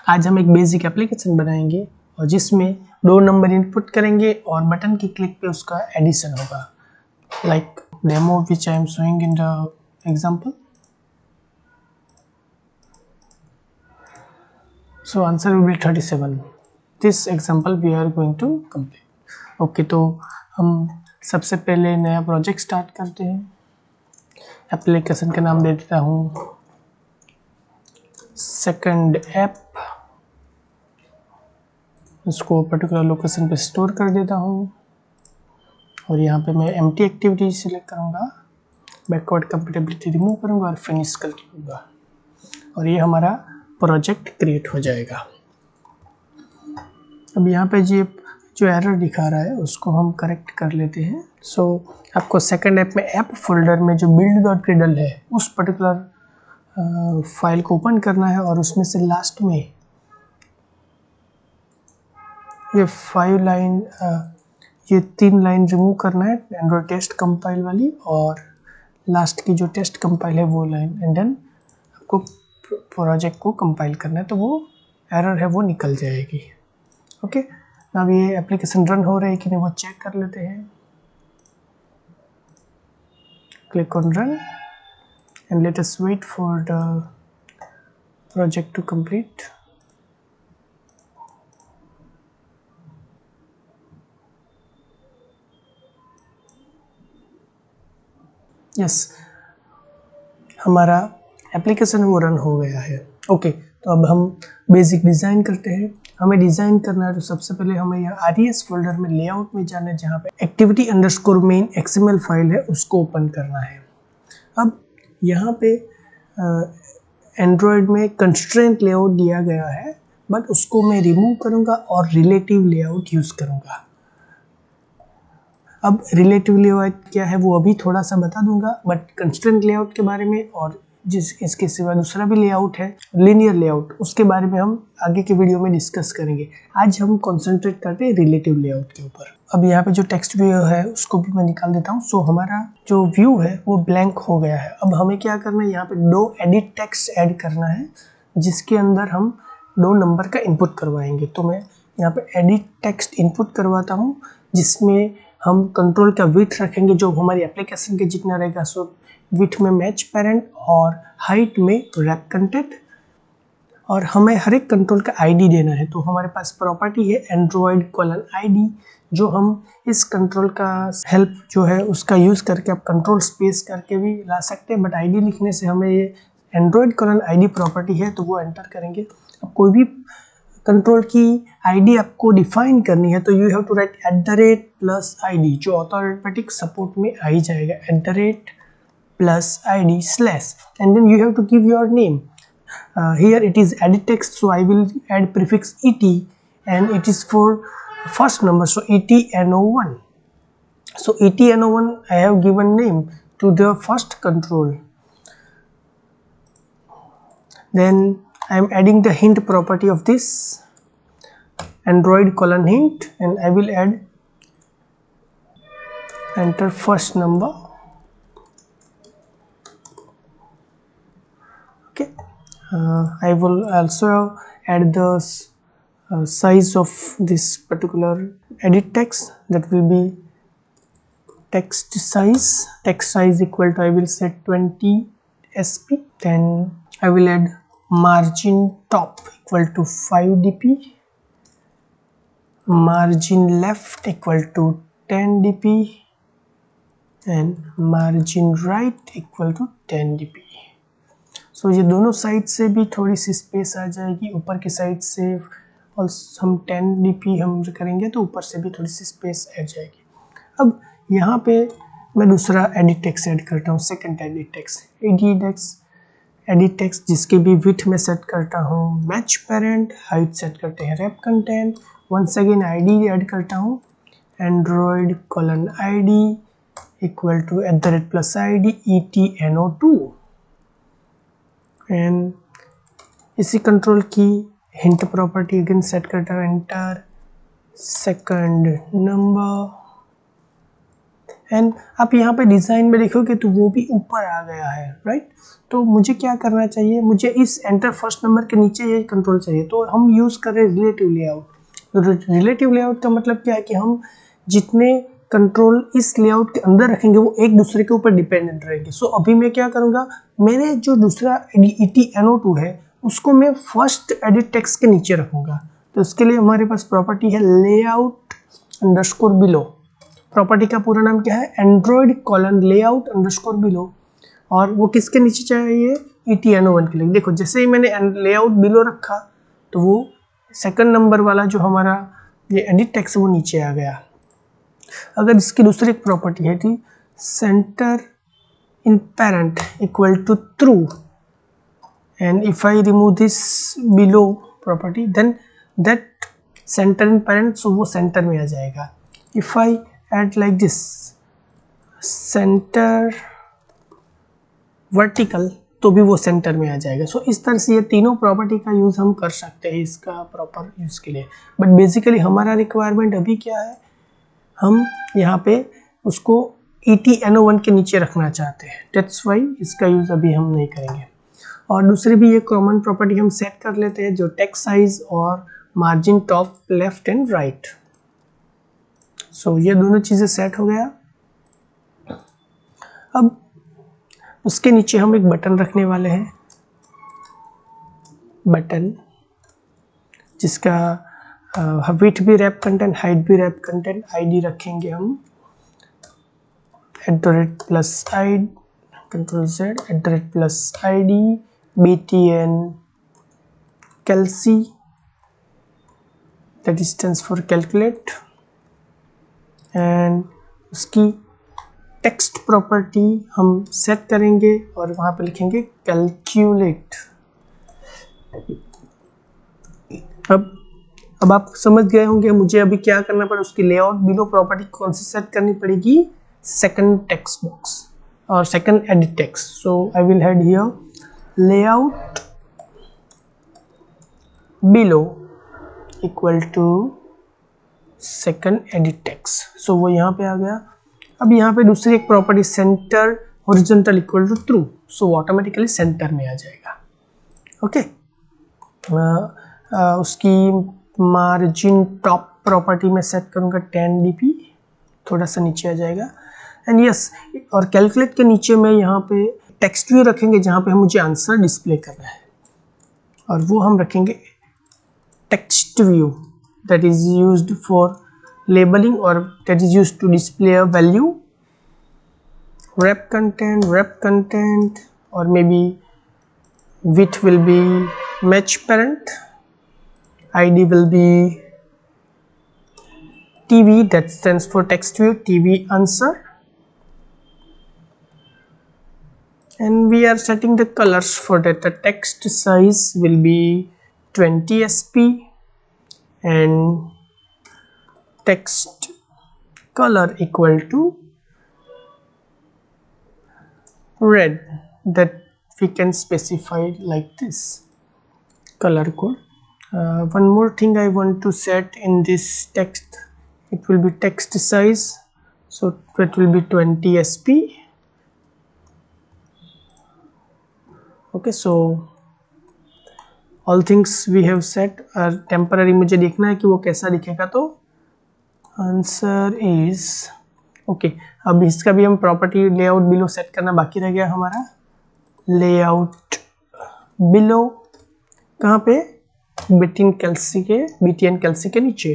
आज हम एक बेसिक एप्लीकेशन बनाएंगे और जिसमें 2 नंबर इनपुट करेंगे और बटन की क्लिक पे उसका एडिशन होगा, like demo which I am showing in the example. So answer will be 37. This example we are going to complete. Okay, तो हम सबसे पहले नया प्रोजेक्ट स्टार्ट करते हैं. एप्लीकेशन का नाम दे देता हूँ सेकंड ऐप. इसको पर्टिकुलर लोकेशन पे स्टोर कर देता हूँ और यहाँ पे मैं एम्प्टी एक्टिविटी सिलेक्ट करूँगा, बैकवर्ड कंपेटिबिलिटी रिमूव करूँगा और फिनिश कर दूँगा और ये हमारा प्रोजेक्ट क्रिएट हो जाएगा. अब यहाँ पे जो एरर दिखा रहा है उसको हम करेक्ट कर लेते हैं. सो आपको सेकंड ऐप में ऐप फोल्डर में जो build.gradle है उस पर्टिकुलर फाइल को ओपन करना है और उसमें से लास्ट में ये 5 लाइन ये 3 लाइन रिमूव करना है, एंड्रॉइड टेस्ट कंपाइल वाली, और लास्ट की जो टेस्ट कंपाइल है वो लाइन, एंड देन आपको प्रोजेक्ट को कंपाइल करना है तो वो एरर है वो निकल जाएगी. ओके, अब ये एप्लीकेशन रन हो रही है कि नहीं वो चेक कर लेते हैं. Click on run and let us wait for the project to complete. Yes, हमारा एप्लीकेशन वो रन हो गया है. ओके, तो अब हम बेसिक डिज़ाइन करते हैं. हमें डिज़ाइन करना है तो सबसे पहले हमें यहाँ RES फोल्डर में लेआउट में जाना है जहाँ पे activity_main XML फाइल है उसको ओपन करना है. अब यहाँ पे एंड्रॉयड में कंस्ट्रेंट लेआउट दिया गया है, बट उसको मैं रिमूव करूँगा और रिलेटिव लेआउट यूज़ करूँगा. अब रिलेटिव लेआउट क्या है वो अभी थोड़ा सा बता दूंगा, बट कंस्ट्रेंट लेआउट के बारे में और इसके सिवा दूसरा भी लेआउट है लीनियर लेआउट, उसके बारे में हम आगे के वीडियो में डिस्कस करेंगे. आज हम कंसंट्रेट करते हैं रिलेटिव लेआउट के ऊपर. अब यहाँ पे जो टेक्स्ट व्यू है उसको भी मैं निकाल देता हूँ. सो हमारा जो व्यू है वो ब्लैंक हो गया है. अब हमें क्या करना है, यहाँ पे 2 एडिट टेक्स्ट ऐड करना है जिसके अंदर हम 2 नंबर का इनपुट करवाएंगे. तो मैं यहाँ पे एडिट टेक्स्ट इनपुट करवाता हूँ जिसमें हम कंट्रोल का विड्थ रखेंगे जो हमारी एप्लीकेशन के जितना रहेगा. सो विड्थ में मैच पेरेंट और हाइट में रैप कंटेंट, और हमें हर एक कंट्रोल का आईडी देना है. तो हमारे पास प्रॉपर्टी है Android:ID जो हम इस कंट्रोल का हेल्प जो है उसका यूज़ करके आप कंट्रोल स्पेस करके भी ला सकते हैं, बट आईडी लिखने से हमें ये Android:ID प्रॉपर्टी है तो वो एंटर करेंगे. अब कोई भी कंट्रोल की आईडी आपको डिफाइन करनी है तो you have to write @+ID जो ऑटोमेटिक सपोर्ट में आ ही जाएगा. @+ID/ and then you have to give your name. Here it is edit text, so I will add prefix ET and it is for first number, so ETNO1. So ETNO1 I have given name to the first control. Then I am adding the hint property of this Android:hint and I will add enter first number. Okay, I will also add the size of this particular edit text, that will be text size equal to I will set 20 SP. Then I will add margin top equal to 5 dp, margin left equal to 10 dp and margin right equal to 10 dp. सो ये दोनों side से भी थोड़ी सी space आ जाएगी. ऊपर की side से और हम 10 dp हम करेंगे तो ऊपर से भी थोड़ी सी स्पेस आ जाएगी. अब यहाँ पे मैं दूसरा एडिट टेक्स्ट ऐड करता हूँ. सेकंड एडिट टेक्स्ट जिसके भी विड्थ में सेट करता हूँ मैच पेरेंट, हाइट सेट करते हैं wrap content, once again ID add करता हूँ Android:ID equal to @+ID ETNO2 and इसी कंट्रोल की हिंट प्रॉपर्टी अगेन सेट करता हूँ एंटर सेकंड नंबर एंड आप यहाँ पे डिज़ाइन में देखोगे तो वो भी ऊपर आ गया है, राइट। तो मुझे क्या करना चाहिए, मुझे इस एंटर फर्स्ट नंबर के नीचे ये कंट्रोल चाहिए, तो हम यूज़ कर रहे हैं रिलेटिव लेआउट। तो रिलेटिव लेआउट का मतलब क्या है कि हम जितने कंट्रोल इस लेआउट के अंदर रखेंगे वो एक दूसरे के ऊपर डिपेंडेंट रहेंगे। सो अभी मैं क्या करूँगा, मेरे जो दूसरा ETNO2 है उसको मैं फर्स्ट एडिट टेक्स्ट के नीचे रखूँगा। तो इसके लिए हमारे पास प्रॉपर्टी है लेआउट अंडरस्कोर बिलो। प्रॉपर्टी का पूरा नाम क्या है, Android colon layout underscore below. और वो किसके नीचे चाहिए, ETNO1 के लिए। देखो जैसे ही मैंने लेआउट बिलो रखा तो वो सेकंड नंबर वाला जो हमारा ये एडिट टेक्स्ट वो नीचे आ गया। अगर इसकी दूसरी एक प्रॉपर्टी है थी center in parent equal to true, and if I remove this below property then that center in parent, so वो सेंटर में आ जाएगा। If I add like this center vertical, तो भी वो सेंटर में आ जाएगा। सो इस तरह से ये तीनों प्रॉपर्टी का यूज़ हम कर सकते हैं इसका प्रॉपर यूज़ के लिए। बट बेसिकली हमारा रिक्वायरमेंट अभी क्या है, हम यहाँ पे उसको ETNO1 के नीचे रखना चाहते हैं, दैट्स वाई इसका यूज़ अभी हम नहीं करेंगे। और दूसरी भी ये कॉमन प्रॉपर्टी हम सेट कर लेते हैं, जो टेक्स्ट साइज और margin top left and right. So ये दोनों चीज़ें सेट हो गया। अब उसके नीचे हम एक बटन रखने वाले हैं, बटन जिसका विड्थ भी रैप कंटेंट, हाइट भी रैप कंटेंट। ID रखेंगे हम @+id Ctrl+Z @+id btn calci, that stands for calculate, and उसकी टेक्स्ट प्रॉपर्टी हम सेट करेंगे और वहाँ पे लिखेंगे कैलकुलेट। अब आप समझ गए होंगे मुझे अभी क्या करना पड़ा, उसकी लेआउट बिलो प्रॉपर्टी कौन सी सेट करनी पड़ेगी, सेकंड टेक्स्ट बॉक्स और second edit text. So I will head here layout below equal to second edit text. So वो यहाँ पे आ गया। अब यहाँ पे दूसरी एक property center horizontal equal to true, so automatically center में आ जाएगा। ओके उसकी मार्जिन टॉप प्रॉपर्टी में सेट करूँगा 10 dp, थोड़ा सा नीचे आ जाएगा। एंड यस, और कैलकुलेट के नीचे में यहाँ पे टेक्स्ट व्यू रखेंगे जहाँ पे मुझे आंसर डिस्प्ले करना है, और वो हम रखेंगे text view, that is used for labeling or that is used to display a value, wrap content, or maybe width will be match parent, ID will be TV, that stands for text view, TV answer, and we are setting the colors for that. The text size will be 20 sp and text color equal to red, that we can specify like this color code. One more thing I want to set in this text, it will be text size, so it will be 20 sp. okay, so all things we have set are temporary। मुझे देखना है कि वो कैसा दिखेगा, तो answer is okay. अब इसका भी हम प्रॉपर्टी लेआउट बिलो सेट करना बाकी रह गया हमारा। लेआउट बिलो कहाँ पे, BTN कैल्सी के नीचे।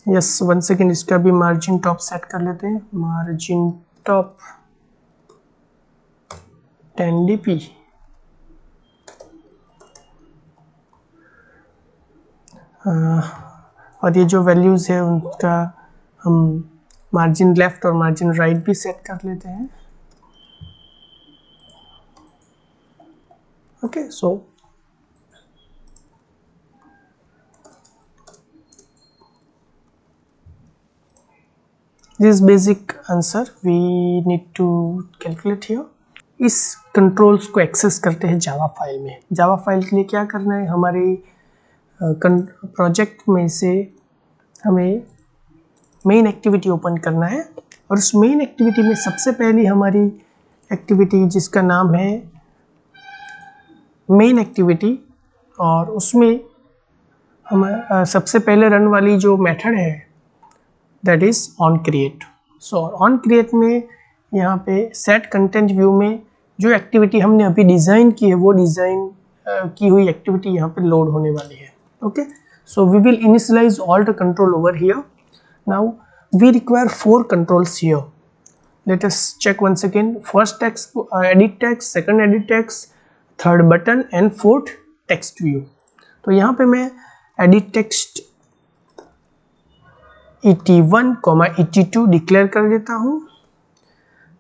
यस, वन सेकेंड, इसका भी मार्जिन टॉप सेट कर लेते हैं। मार्जिन टॉप 10 dp, और ये जो वैल्यूज़ है उनका हम मार्जिन लेफ्ट और मार्जिन राइट भी सेट कर लेते हैं। Okay, so this basic answer we need to calculate here. इस कंट्रोल्स को एक्सेस करते हैं जावा फाइल में। जावा फाइल के लिए क्या करना है, हमारे प्रोजेक्ट में से हमें मेन एक्टिविटी ओपन करना है और उस मेन एक्टिविटी में सबसे पहली हमारी एक्टिविटी जिसका नाम है मेन एक्टिविटी, और उसमें हम सबसे पहले रन वाली जो मेथड है that is on create. So on create में यहाँ पे सेट कंटेंट व्यू में जो एक्टिविटी हमने अभी डिज़ाइन की है वो डिज़ाइन की हुई एक्टिविटी यहाँ पे लोड होने वाली है। Okay, so we will initialise all the control over here. Now we require 4 controls here. Let us check once again. First text, edit text, second edit text, third button and fourth text view. तो यहाँ पे मैं edit text et1, et2 declare कर देता हूँ,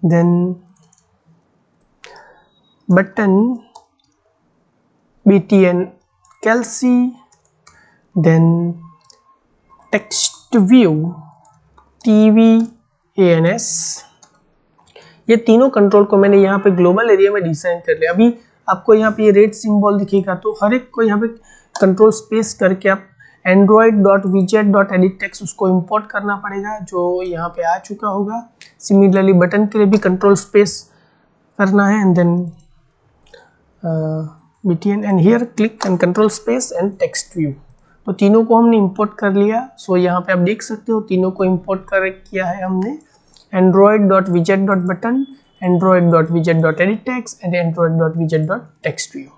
then button btn Kelsey, then text view tvans। ये तीनों control को मैंने यहाँ पे ग्लोबल एरिया में डिजाइन कर लिया। अभी आपको यहाँ पे ये रेड सिंबल दिखेगा, तो हर एक को यहाँ पे कंट्रोल स्पेस करके आप android.widget.edit text उसको इंपोर्ट करना पड़ेगा, जो यहाँ पे आ चुका होगा। सिमिलरली बटन के लिए भी कंट्रोल स्पेस करना है, and then btn and here click and control space and text view. तो तीनों को हमने इंपोर्ट कर लिया। सो यहाँ पे आप देख सकते हो तीनों को इंपोर्ट कर किया है हमने, android.widget.button, android.widget.edit.text and android.widget.textView।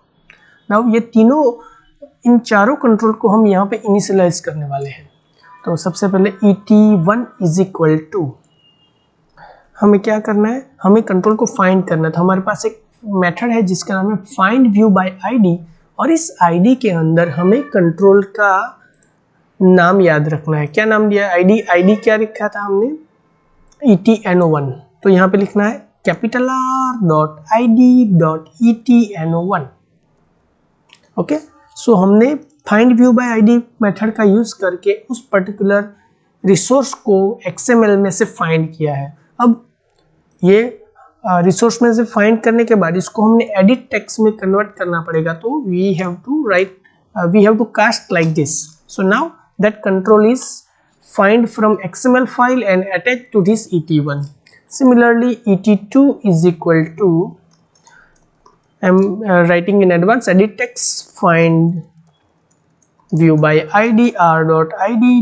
Now ये तीनों, इन चारों कंट्रोल को हम यहाँ पे इनिशियलाइज करने वाले हैं। तो सबसे पहले et1 इज इक्वल टू, हमें क्या करना है, हमें कंट्रोल को फाइंड करना है। तो हमारे पास एक मेथड है जिसका नाम है फाइंड व्यू बाय आईडी, और इस आईडी के अंदर हमें कंट्रोल का नाम याद रखना है। क्या नाम दिया है? आईडी क्या लिखा था हमने? etno1। तो यहाँ पे लिखना है R.id.etno1। ओके, सो हमने find view bye ID method का यूज करके उस पर्टिकुलर रिसोर्स को XML में से फाइंड किया है। अब ये रिसोर्स में से फाइंड करने के बाद इसको हमने एडिट टेक्स्ट में कन्वर्ट करना पड़ेगा। तो we have to cast like this. So now that control is find from XML file and attach to this et1. Similarly, et2 is equal to, I'm writing in advance, edit text find view by id r.id.etno2.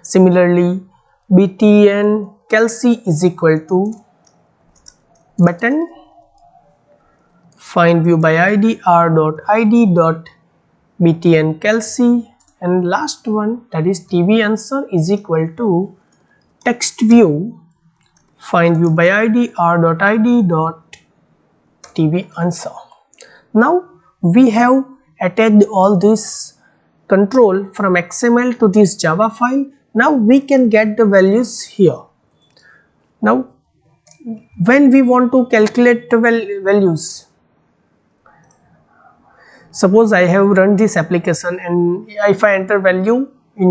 Similarly, btn Kelsey is equal to button find view by id r.id.btn Kelsey, and last one that is tv answer is equal to text view find view by id r.id.tv answer. Now we have attached all this control from XML to this Java file. Now we can get the values here. Now when we want to calculate the values, suppose I have run this application and if I enter value in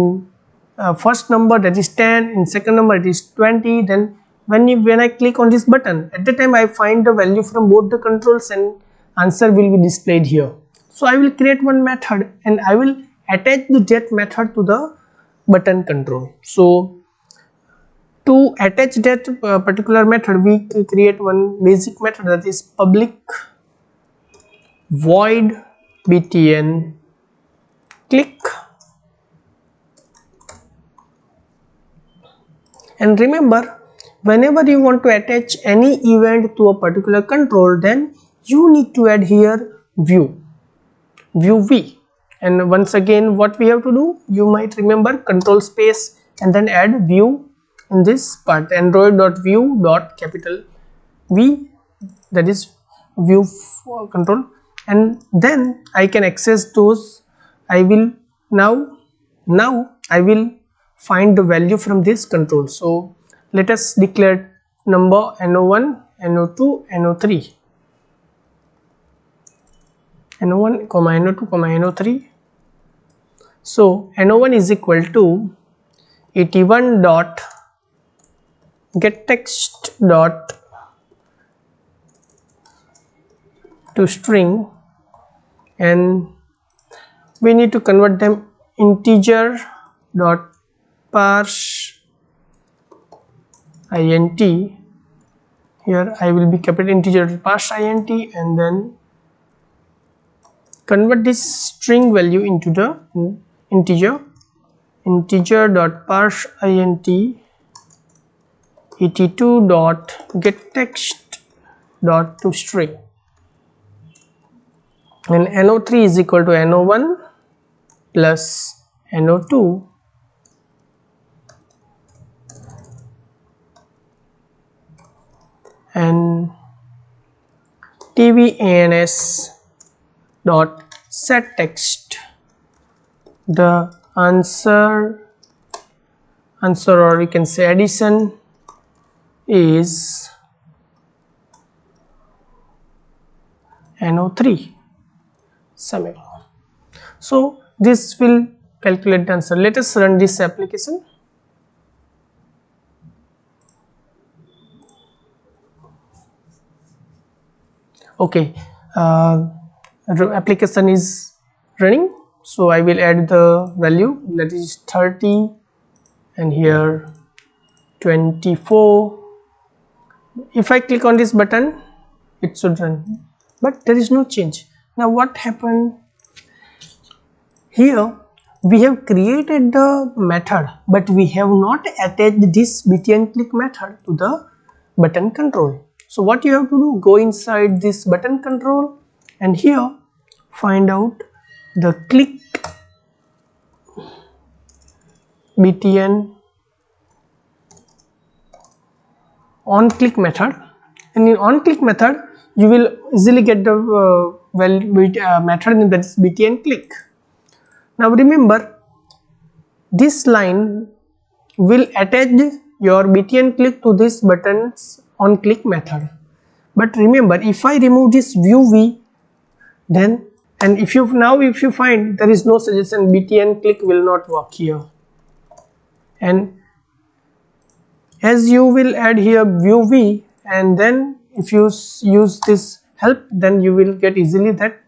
first number that is 10, in second number it is 20, then when I click on this button, at the time I find the value from both the controls and answer will be displayed here. So I will create one method and I will attach the that method to the button control. So to attach that particular method, we create one basic method that is public void btn click, and remember, whenever you want to attach any event to a particular control, then you need to add here view v, and once again what we have to do, you might remember control space and then add view in this part, android.view.v, that is view control, and then I can access those. I will now I will find the value from this control. So let us declare number no1, no2, no3, no1, no2, no3. So no1 is equal to et1 dot get text dot to string, and we need to convert them integer dot parse int, here I will be capital integer parse int, and then convert this string value into the integer dot parse int et2 dot get text dot to string, and no3 is equal to no1 plus no2 and tvans dot set text. The answer or you can say addition is no3 semicolon. So this will calculate the answer. Let us run this application. Okay, application is running, so I will add the value, that is 30, and here 24. If I click on this button, it should run, but there is no change. Now what happened here? We have created the method, but we have not attached this btn click method to the button control. So what you have to do, go inside this button control and here find out the click btn on click method, and in on click method you will easily get the method that is btn click. Now remember, this line will attach your btn click to this button's on click method, but remember, if I remove this view v, then and if you find there is no suggestion, btn click will not work here, and as you will add here view v, and then if you use this help, then you will get easily that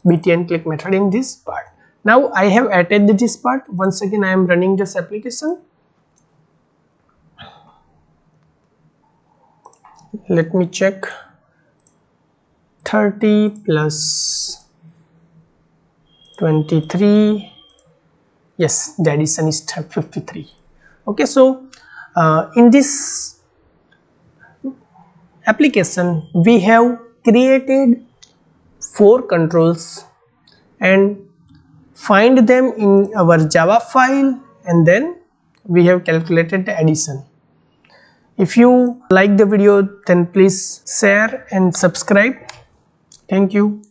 btn click method in this part. Now I have added this part. Once again I am running this application. Let me check. 30 plus 23, yes, the addition is 53. Okay, so in this application we have created 4 controls and find them in our Java file, and then we have calculated the addition. If you like the video, then please share and subscribe. Thank you.